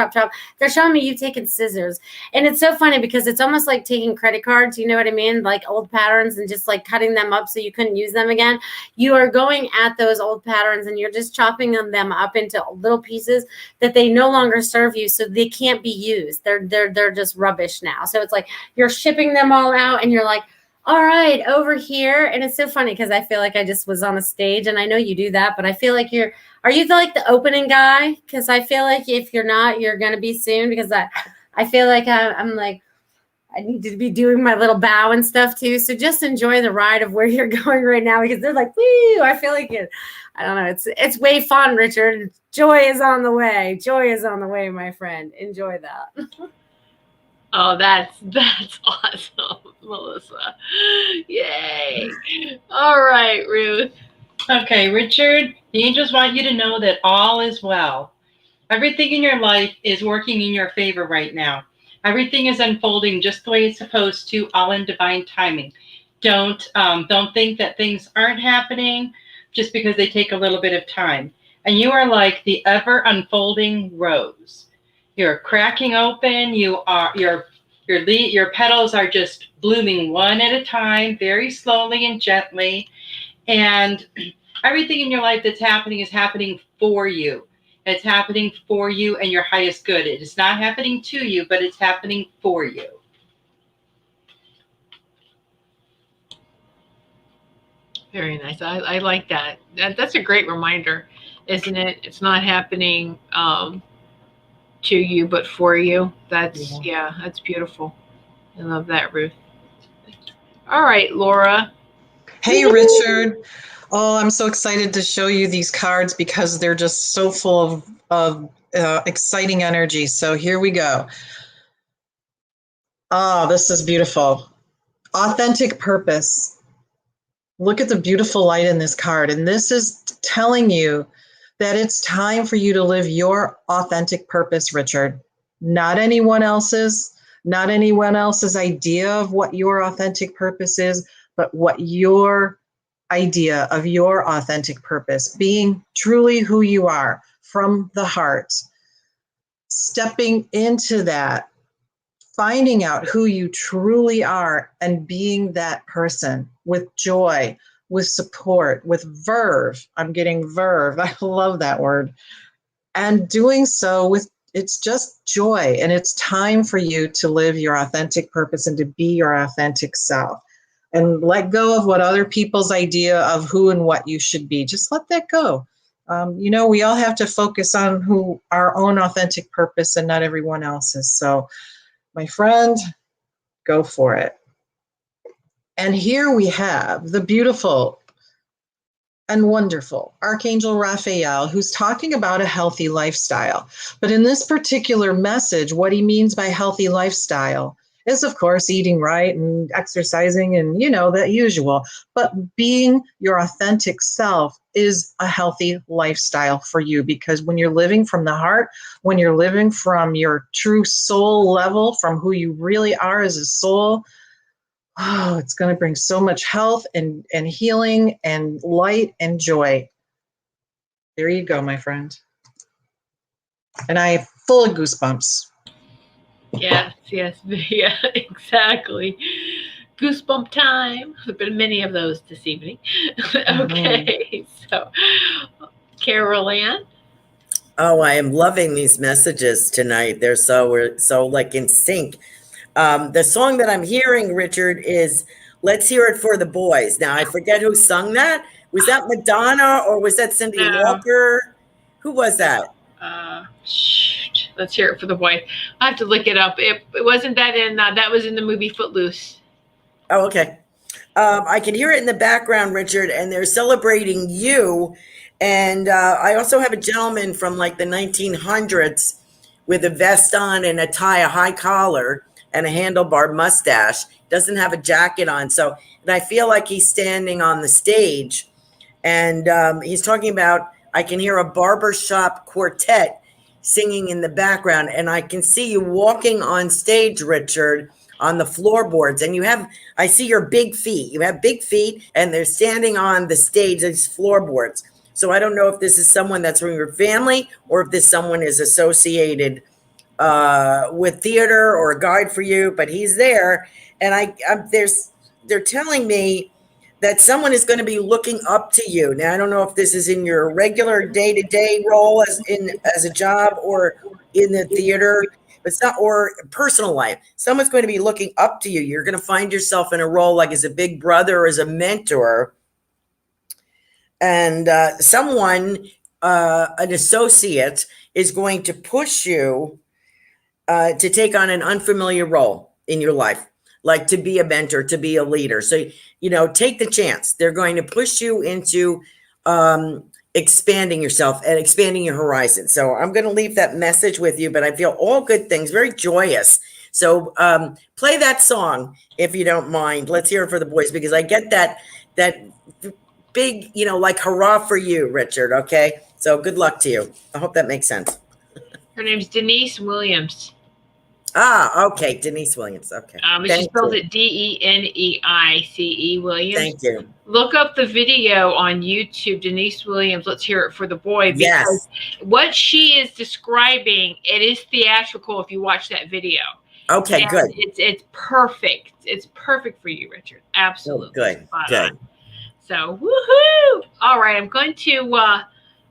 They're showing me you taking scissors. And it's so funny because it's almost like taking credit cards, you know what I mean? Like old patterns and just like cutting them up so you couldn't use them again. You are going at those old patterns and you're just chopping them up into little pieces that they no longer serve you, so they can't be used. They're just rubbish now. So it's like you're shipping them all out and you're like, all right, over here. And it's so funny because I feel like I just was on a stage, and I know you do that, but I feel like are you like the opening guy? Because I feel like if you're not, you're going to be soon, because I feel like I'm like, I need to be doing my little bow and stuff too. So just enjoy the ride of where you're going right now, because they're like, woo, I feel like I don't know. It's way fun, Richard. Joy is on the way. Joy is on the way, my friend. Enjoy that. Oh, that's awesome, Melissa. Yay. All right, Ruth. Okay, Richard, the angels want you to know that all is well. Everything in your life is working in your favor right now. Everything is unfolding just the way it's supposed to, all in divine timing. Don't think that things aren't happening just because they take a little bit of time. And you are like the ever unfolding rose. You're cracking open. Your petals are just blooming one at a time, very slowly and gently. And everything in your life that's happening is happening for you. It's happening for you and your highest good. It is not happening to you, but it's happening for you. Very nice. I like that. That's a great reminder, isn't it? It's not happening to you, but for you. That's beautiful. I love that, Ruth. All right, Laura. Hey, Richard. Oh, I'm so excited to show you these cards because they're just so full of exciting energy. So here we go. Oh, this is beautiful. Authentic purpose. Look at the beautiful light in this card. And this is telling you that it's time for you to live your authentic purpose, Richard. Not anyone else's idea of what your authentic purpose is, but what your idea of your authentic purpose, being truly who you are from the heart, stepping into that, finding out who you truly are and being that person with joy, with support, with verve. I'm getting verve. I love that word. And doing so with, it's just joy. And it's time for you to live your authentic purpose and to be your authentic self. And let go of what other people's idea of who and what you should be. Just let that go. We all have to focus on who our own authentic purpose and not everyone else's. So, my friend, go for it. And here we have the beautiful and wonderful Archangel Raphael, who's talking about a healthy lifestyle. But in this particular message, what he means by healthy lifestyle is, of course, eating right and exercising and, the usual. But being your authentic self is a healthy lifestyle for you, because when you're living from the heart, when you're living from your true soul level, from who you really are as a soul, it's going to bring so much health and healing and light and joy. There you go, my friend. And I am full of goosebumps. Yes, yeah, exactly. Goosebump time. There've been many of those this evening. Okay, so Carol Ann. Oh, I am loving these messages tonight. We're so like in sync. The song that I'm hearing, Richard, is "Let's Hear It for the Boys." Now, I forget who sung that. Was that Madonna or was that Cindy Walker? Who was that? Let's Hear It for the Boys. I have to look it up. It wasn't that that was in the movie Footloose. Oh, okay. I can hear it in the background, Richard, and they're celebrating you. And I also have a gentleman from like the 1900s with a vest on and a tie, a high collar, and a handlebar mustache. Doesn't have a jacket on. So, and I feel like he's standing on the stage, and he's talking about, I can hear a barbershop quartet singing in the background, and I can see you walking on stage, Richard, on the floorboards, and I see your big feet. You have big feet, and they're standing on the stage, these floorboards. So I don't know if this is someone that's from your family or if this someone is associated with theater or a guide for you, but he's there. And they're telling me that someone is going to be looking up to you. Now, I don't know if this is in your regular day-to-day role as a job or in the theater, but it's not, or personal life. Someone's going to be looking up to you. You're going to find yourself in a role like as a big brother or as a mentor. And someone, an associate, is going to push you to take on an unfamiliar role in your life, like to be a mentor, to be a leader. So, take the chance. They're going to push you into expanding yourself and expanding your horizon. So I'm going to leave that message with you, but I feel all good things, very joyous. So play that song if you don't mind. Let's hear it for the boys, because I get that big, like hurrah for you, Richard. Okay. So good luck to you. I hope that makes sense. Her name's Denise Williams. Okay. Denise Williams. Okay. She spells it Deneice Williams. Thank you. Look up the video on YouTube, Denise Williams. Let's hear it for the boy. Because what she is describing, it is theatrical if you watch that video. Okay, and good. It's perfect. It's perfect for you, Richard. Absolutely. Good. Good. So, woohoo! All right, I'm going to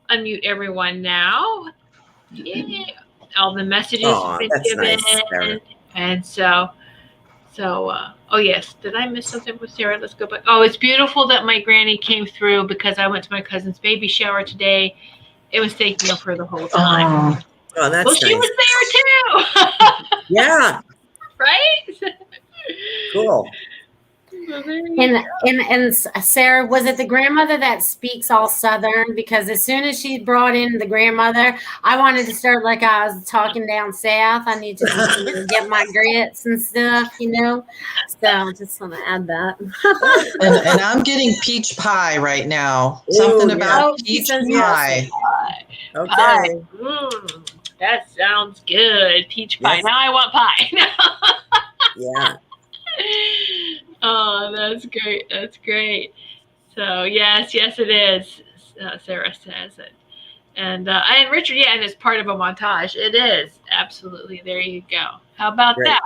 unmute everyone now. Yeah. All the messages have been given. Nice, and so, oh yes, did I miss something with Sarah? Let's go back. Oh, it's beautiful that my granny came through because I went to my cousin's baby shower today. It was taking up her the whole time. Oh, that's nice. She was there too. Yeah. Right? Cool. And Sarah, was it the grandmother that speaks all Southern? Because as soon as she brought in the grandmother, I wanted to start like I was talking down south. I need to get my grits and stuff, So I just want to add that. and I'm getting peach pie right now. Something about peach pie. Okay. That sounds good. Peach pie. Yes. Now I want pie. Yeah. Oh, that's great. That's great. So yes, it is. Sarah says it. And Richard, and it's part of a montage. It is. Absolutely. There you go. How about that?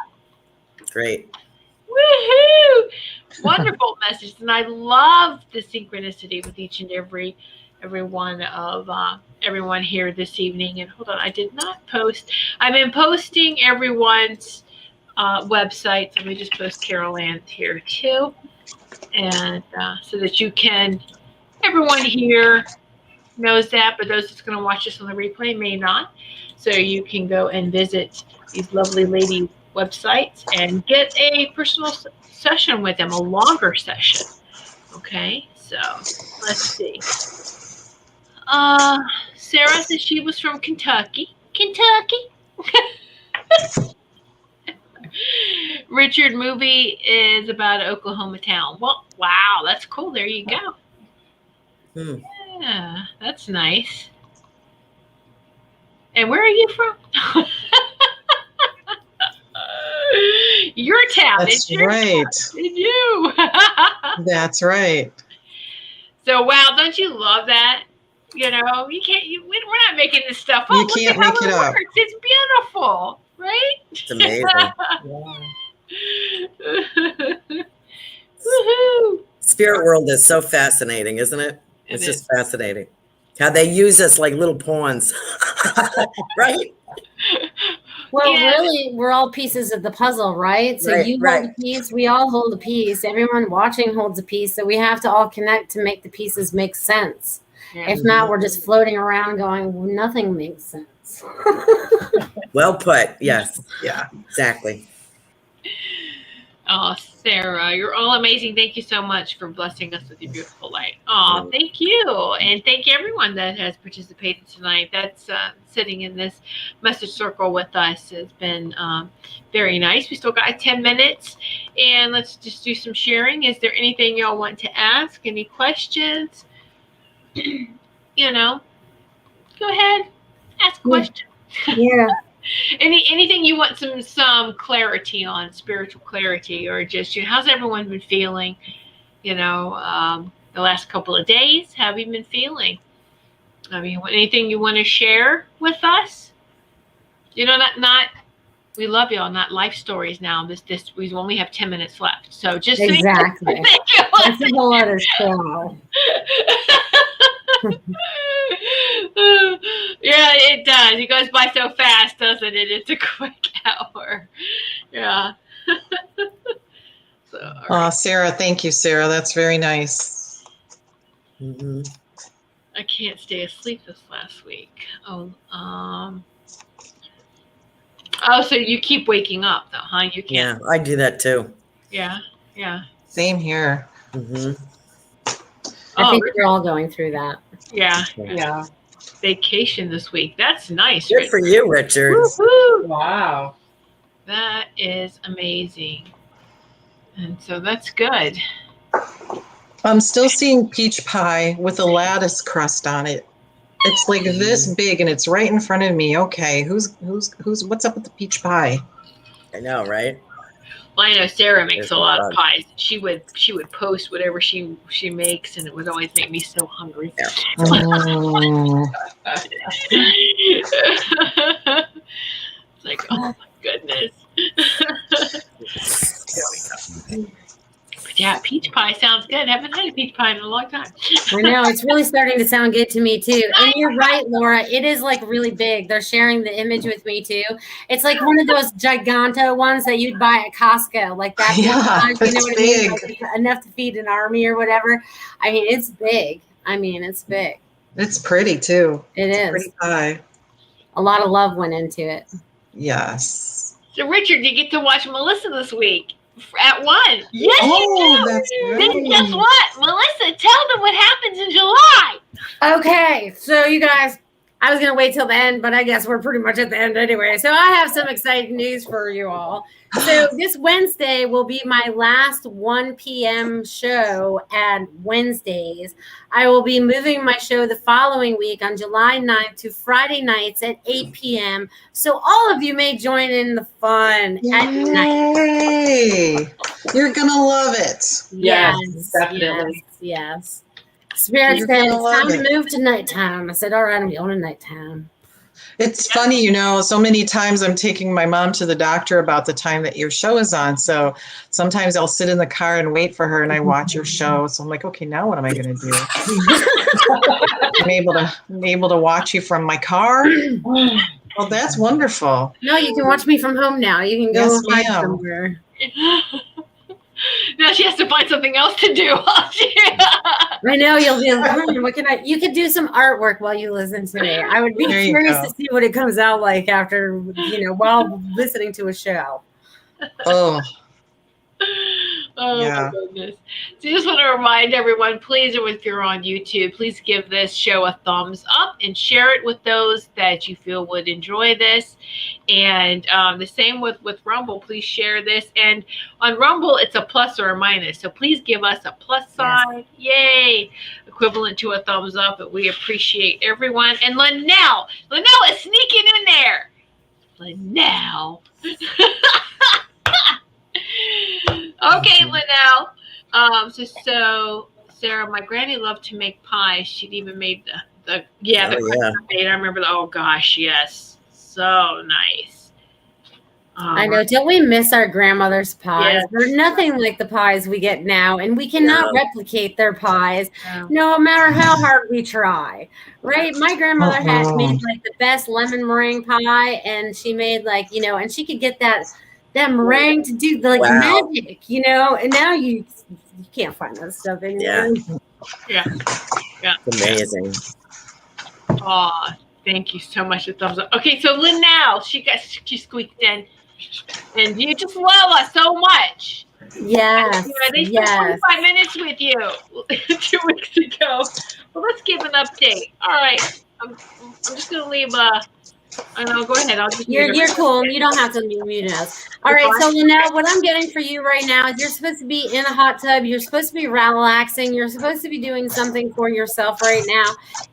Great. Woohoo! Wonderful message. And I love the synchronicity with each and every one of everyone here this evening. And hold on, I did not post. I've been posting everyone's websites. Let me just post Carol Ann's here too, and so that you can, everyone here knows that, but those that's going to watch this on the replay may not. So you can go and visit these lovely ladies' websites and get a personal session with them, a longer session. Okay, so let's see. Sarah says she was from Kentucky. Richard, movie is about an Oklahoma town. Well, wow, that's cool. There you go. Yeah, that's nice. And where are you from? Your town. That's right. Did you? That's right. So, wow, don't you love that? You can't. We're not making this stuff up. You can't make it up. It's beautiful. Right? It's amazing. Woohoo! Spirit world is so fascinating, isn't it? It's just fascinating how they use us like little pawns, right? Well, really, we're all pieces of the puzzle, right? So you hold a piece, we all hold a piece. Everyone watching holds a piece. So we have to all connect to make the pieces make sense. Yeah. If not, we're just floating around going, well, nothing makes sense. Well put. Yes. Yeah, exactly. Oh, Sarah, you're all amazing. Thank you so much for blessing us with your beautiful light. Oh, thank you. And thank you everyone that has participated tonight. That's sitting in this message circle with us. Has been very nice. We still got 10 minutes. And let's just do some sharing. Is there anything y'all want to ask? Any questions? You know, go ahead. Ask a question. Yeah. Anything you want some clarity on, spiritual clarity, or just, how's everyone been feeling? The last couple of days, how have you been feeling? I mean, anything you want to share with us? Not we love y'all, not life stories now. We only have 10 minutes left, so just Exactly. That's a whole other show. Yeah, it does. It goes by so fast, doesn't it? It's a quick hour. Yeah. So, Oh, Sarah, thank you, Sarah. That's very nice. Mm-hmm. I can't stay asleep this last week. So you keep waking up, though, huh? You can't. Yeah, I do that too. Yeah. Same here. Mm-hmm. I think we're all going through that. Yeah. Vacation this week. That's nice. Good for you, Richard. Woo-hoo. Wow. That is amazing. And so that's good. I'm still seeing peach pie with a lattice crust on it. It's like this big and it's right in front of me. Okay, what's up with the peach pie? I know, right? Well, I know Sarah makes There's a lot no of pies. She would post whatever she makes, and it would always make me so hungry. Yeah. It's like, oh my goodness. But yeah, peach pie sounds good. Haven't had a peach pie in a long time. I know, it's really starting to sound good to me too. And you're right, Laura. It is like really big. They're sharing the image with me too. It's like one of those giganto ones that you'd buy at Costco, like that. Yeah, one, you know what big. I mean? Like enough to feed an army or whatever. I mean, it's big. It's big. It's pretty too. It's is. Pretty pie. A lot of love went into it. Yes. So, Richard, you get to watch Melissa this week at 1. Yes, Oh, you do. that's Then right. guess what? Melissa, tell them what happens in July. Okay, so you guys, I was going to wait till the end, but I guess we're pretty much at the end anyway. So I have some exciting news for you all. So this Wednesday will be my last 1 p.m. show at Wednesdays. I will be moving my show the following week on July 9th to Friday nights at 8 p.m. So all of you may join in the fun at night. Yay! You're going to love it. Yes, definitely. Yes. Spirit You're said, gonna it's love time it. to move to nighttime. I said, all right, I'm going to nighttime. It's funny, so many times I'm taking my mom to the doctor about the time that your show is on. So sometimes I'll sit in the car and wait for her and I watch your show. So I'm like, okay, now what am I going to do? I'm able to watch you from my car. Well, that's wonderful. No, you can watch me from home now. You can go Yes, hide ma'am. somewhere. Now she has to find something else to do. I know you'll be what can you could do some artwork while you listen to me. I would be There you curious go. to see what it comes out like after, while listening to a show. Oh, Oh Yeah. my goodness. So just want to remind everyone, please, or if you're on YouTube, please give this show a thumbs up and share it with those that you feel would enjoy this. And the same with Rumble, please share this. And on Rumble, it's a plus or a minus. So please give us a plus sign. Yay. Equivalent to a thumbs up. But we appreciate everyone. And Linnell is sneaking in there. Linnell. Okay, Linnell. So Sarah, my granny loved to make pies. She'd even made the I remember oh gosh, yes. So nice. I know. Don't we miss our grandmother's pies? Yes. They're nothing like the pies we get now, and we cannot replicate their pies, Yeah. no matter how hard we try. Right? My grandmother had made like the best lemon meringue pie, and she made and she could get that meringue to do magic, and now you can't find that stuff anymore. Yeah. It's amazing. Oh, thank you so much. A thumbs up. Okay, so Linnell, she squeaked in, and you just love us so much. Yes. They spent 45 minutes with you 2 weeks ago. Well, let's give an update. All right. I'm just going to leave I know, go ahead. I'll just You're cool. You don't have to be muted us. All right. So Linnell, what I'm getting for you right now is you're supposed to be in a hot tub. You're supposed to be relaxing. You're supposed to be doing something for yourself right now.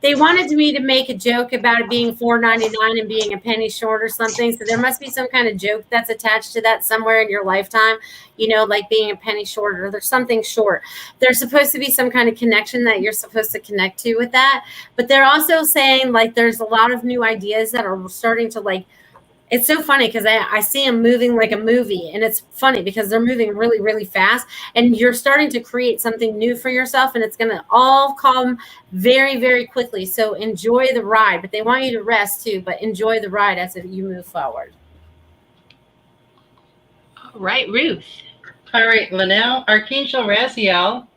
They wanted me to make a joke about it being $4.99 and being a penny short or something. So there must be some kind of joke that's attached to that somewhere in your lifetime, you know, like being a penny short or there's something short. There's supposed to be some kind of connection that you're supposed to connect to with that. But they're also saying like there's a lot of new ideas that are starting to like, it's so funny because I see them moving like a movie, and it's funny because they're moving really, really fast, and you're starting to create something new for yourself, and it's going to all come very, very quickly. So enjoy the ride, but they want you to rest too, but enjoy the ride as you move forward. All right, Ruth. All right, Linnell, Archangel Raziel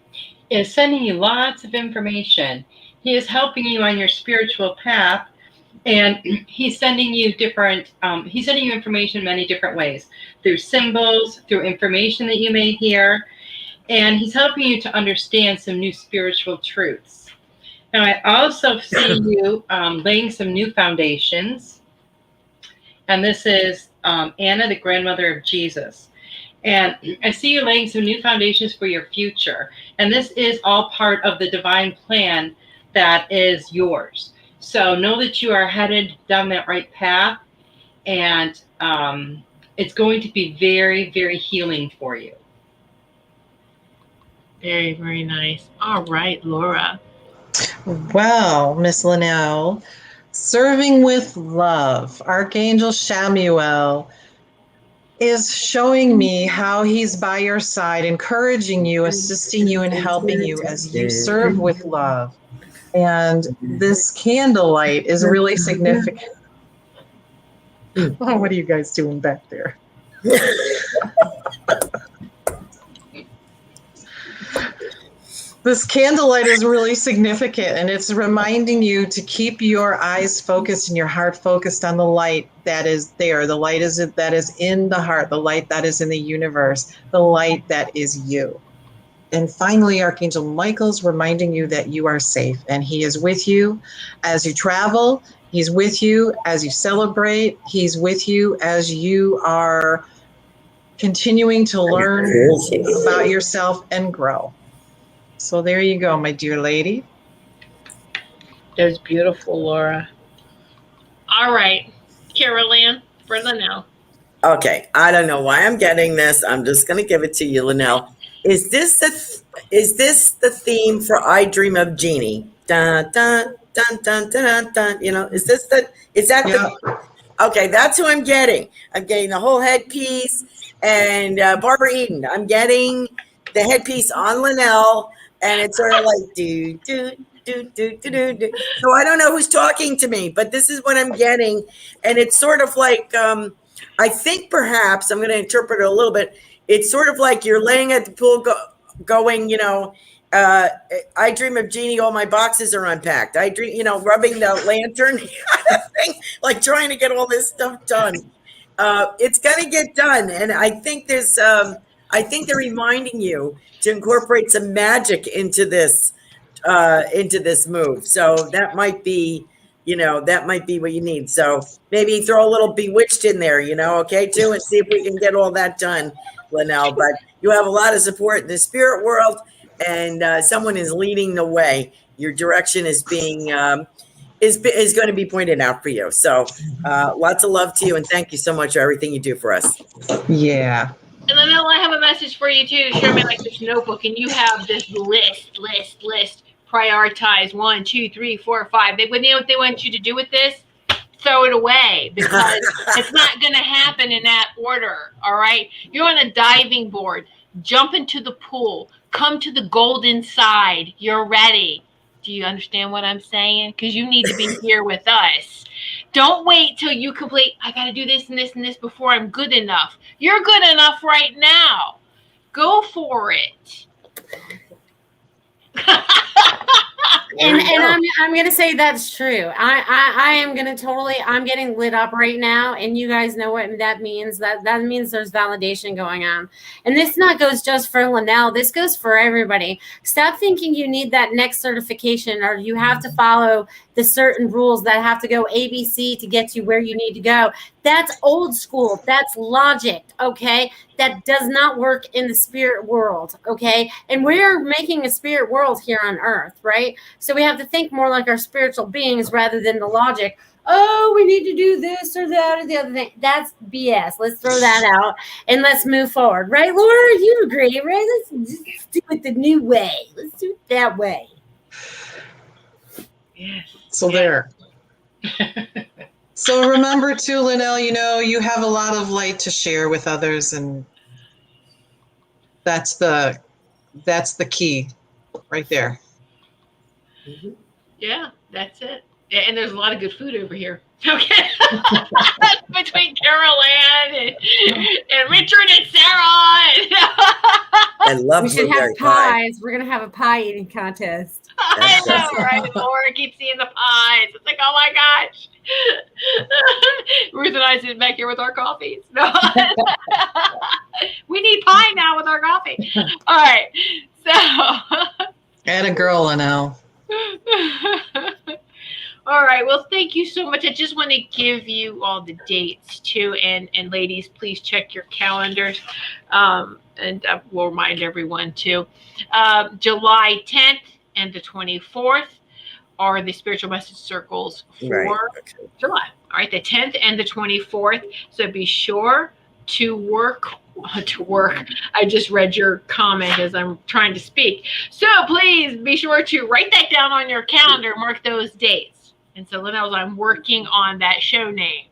is sending you lots of information. He is helping you on your spiritual path, and he's sending you information in many different ways, through symbols, through information that you may hear, and he's helping you to understand some new spiritual truths. Now, I also see you laying some new foundations, and this is Anna, the grandmother of Jesus. And I see you laying some new foundations for your future. And this is all part of the divine plan that is yours. So know that you are headed down that right path. And it's going to be very, very healing for you. Very, very nice. All right, Laura. Well, Miss Linnell, serving with love, Archangel Shamuel is showing me how he's by your side, encouraging you, assisting you, and helping you as you serve with love. And this candlelight is really significant. Oh, what are you guys doing back there? This candlelight is really significant, and it's reminding you to keep your eyes focused and your heart focused on the light that is there. The light that is in the heart, the light that is in the universe, the light that is you. And finally, Archangel Michael's reminding you that you are safe, and he is with you as you travel. He's with you as you celebrate. He's with you as you are continuing to learn about yourself and grow. So there you go, my dear lady. That was beautiful, Laura. All right, Carol Ann for Linnell. Okay, I don't know why I'm getting this. I'm just going to give it to you, Linnell. Is this the theme for I Dream of Jeannie? Dun dun dun dun dun dun. You know, is that Yeah. Okay, that's who I'm getting. I'm getting the whole headpiece, and Barbara Eden. I'm getting the headpiece on Linnell, and it's sort of like do do do do do do do. So I don't know who's talking to me, but this is what I'm getting, and it's sort of like I think perhaps I'm going to interpret it a little bit. It's sort of like you're laying at the pool, going, you know. I dream of Jeannie. All my boxes are unpacked. I dream, you know, rubbing the lantern kind of thing, like trying to get all this stuff done. It's gonna get done, and I think I think they're reminding you to incorporate some magic into this move. So that might be, you know, that might be what you need. So maybe throw a little Bewitched in there, you know, okay, too, and see if we can get all that done, Linnell. But you have a lot of support in the spirit world. And someone is leading the way. Your direction is being is going to be pointed out for you. So lots of love to you, and thank you so much for everything you do for us. Yeah. And then I have a message for you too to show me like this notebook, and you have this list. Prioritize 1, 2, 3, 4, 5. You know what they want you to do with this? Throw it away, because it's not going to happen in that order. All right, you're on a diving board. Jump into the pool. Come to the golden side. You're ready. Do you understand what I'm saying? Because you need to be here with us. Don't wait till you complete. I got to do this and this and this before I'm good enough. You're good enough right now. Go for it. And I'm gonna say that's true. I am gonna totally. I'm getting lit up right now, and you guys know what that means. That means there's validation going on, and this not goes just for Linnell. This goes for everybody. Stop thinking you need that next certification, or you have to follow the certain rules that have to go ABC to get you where you need to go. That's old school. That's logic. Okay, that does not work in the spirit world. Okay, and we're making a spirit world here on Earth, right? So we have to think more like our spiritual beings rather than the logic. Oh, we need to do this or that or the other thing. That's BS. Let's throw that out and let's move forward. Right, Laura? You agree, right? Let's just do it the new way. Let's do it that way. Yes. So there. So remember too, Linnell, you have a lot of light to share with others, and that's the key right there. Yeah, that's it. And there's a lot of good food over here. Okay. Between Carol Ann and Richard and Sarah. I love We should have blueberry pie. pies. We're gonna have a pie eating contest. I know, right? Laura keeps seeing the pies. It's like, oh my gosh. Ruth and I sitting back here with our coffees. No. We need pie now with our coffee. All right. So. And a girl, Linnell. All right. Well, thank you so much. I just want to give you all the dates too, and ladies, please check your calendars. And we'll remind everyone too. July 10th and the 24th are the spiritual message circles for July. All right, the 10th and the 24th. So be sure to work. I just read your comment as I'm trying to speak. So please be sure to write that down on your calendar, mark those dates. And so Linnell's, I'm working on that show name.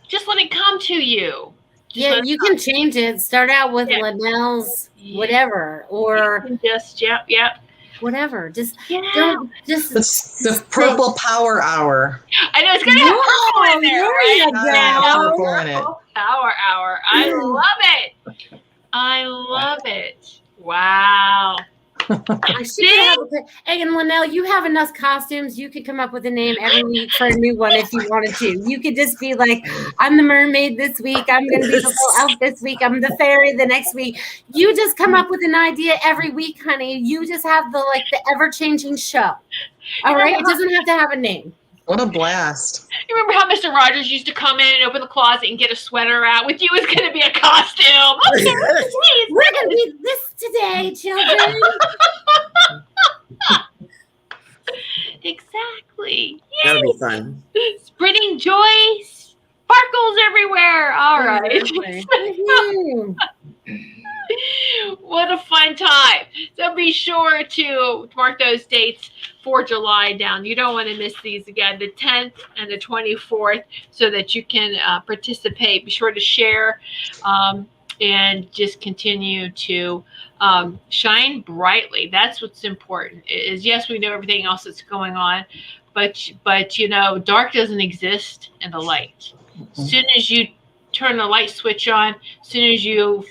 Just let it come to you. Yeah, you can change it. Start out with Linnell's whatever, or just whatever. Just don't just the purple power hour. I know it's gonna have purple in there, right? Purple in it. Power hour. I love it. I love it. Wow. And Linnell, you have enough costumes. You could come up with a name every week for a new one if you wanted to. You could just be like, I'm the mermaid this week. I'm going to be the little elf this week. I'm the fairy the next week. You just come up with an idea every week, honey. You just have the ever-changing show. All right? It doesn't have to have a name. What a blast. You remember how Mr. Rogers used to come in and open the closet and get a sweater out? With you, it's going to be a costume. We're going to be this today, children. Exactly. Yay. That'll be fun. Spreading joy, sparkles everywhere. All right. What a fun time. So be sure to mark those dates for July down. You don't want to miss these again, the 10th and the 24th, so that you can participate. Be sure to share and just continue to shine brightly. That's what's important. Is yes, we know everything else that's going on, but dark doesn't exist in the light. As soon as you turn the light switch on, as soon as you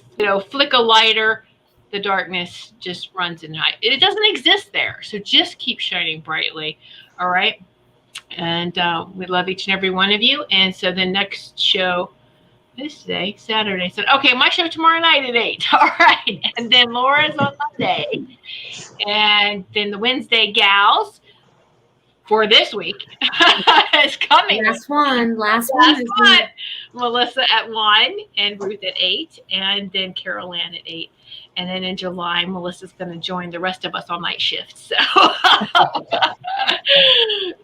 flick a lighter, the darkness just runs in high. It doesn't exist there. So just keep shining brightly. All right. And we love each and every one of you. And so the next show is today, Saturday. So, okay, my show tomorrow night at 8. All right. And then Laura's on Monday. And then the Wednesday gals for this week is coming. Last one. Melissa at 1 and Ruth at 8, and then Carol Ann at 8. And then in July, Melissa's going to join the rest of us on night shift. So, all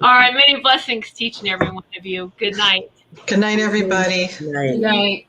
right, many blessings to each and every one of you. Good night. Good night, everybody. Good night. Good night.